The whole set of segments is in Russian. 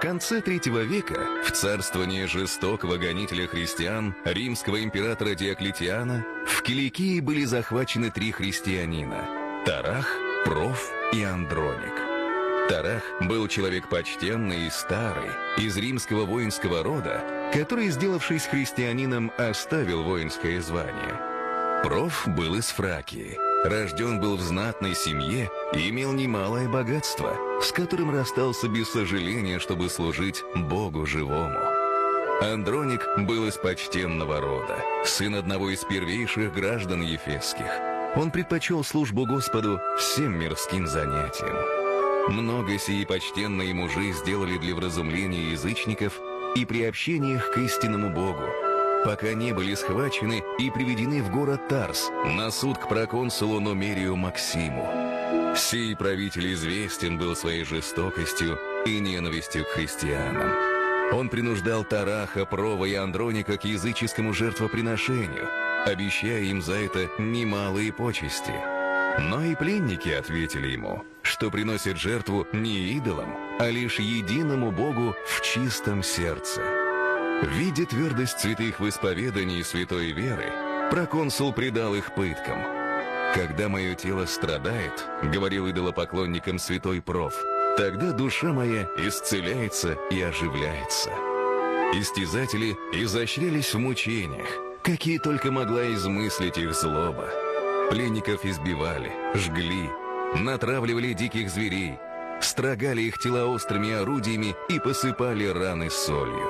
конце III века, в царствование жестокого гонителя христиан, римского императора Диоклетиана, в Киликии были захвачены 3 христианина – Тарах, Проф и Андроник. Тарах был человек почтенный и старый, из римского воинского рода, который, сделавшись христианином, оставил воинское звание. Проф был из Фракии, рожден был в знатной семье и имел немалое богатство, с которым расстался без сожаления, чтобы служить Богу живому. Андроник был из почтенного рода, сын одного из первейших граждан ефесских. Он предпочел службу Господу всем мирским занятиям. Много сии почтенные мужи сделали для вразумления язычников и приобщения их к истинному Богу, пока не были схвачены и приведены в город Тарс на суд к проконсулу Нумерию Максиму. Сей правитель известен был своей жестокостью и ненавистью к христианам. Он принуждал Тараха, Прова и Андроника к языческому жертвоприношению, обещая им за это немалые почести. Но и пленники ответили ему, что приносят жертву не идолам, а лишь единому Богу в чистом сердце. Видя твердость святых в исповедании святой веры, проконсул предал их пыткам. «Когда мое тело страдает, — говорил идолопоклонникам святой Проф, — тогда душа моя исцеляется и оживляется». Истязатели изощрялись в мучениях, какие только могла измыслить их злоба. Пленников избивали, жгли, натравливали диких зверей, строгали их тела острыми орудиями и посыпали раны солью.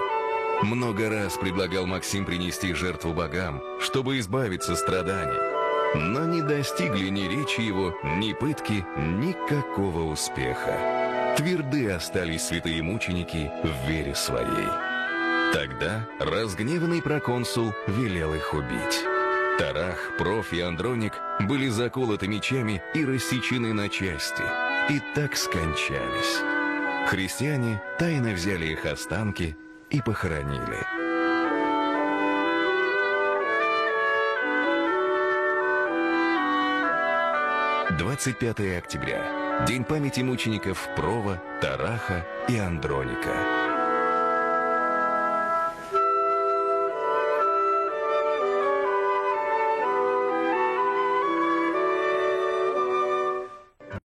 Много раз предлагал Максим принести жертву богам, чтобы избавиться от страданий, но не достигли ни речи его, ни пытки, никакого успеха. Тверды остались святые мученики в вере своей. Тогда разгневанный проконсул велел их убить. Тарах, Проф и Андроник были заколоты мечами и рассечены на части, и так скончались. Христиане тайно взяли их останки и похоронили. — 25 октября. День памяти мучеников Прова, Тараха и Андроника.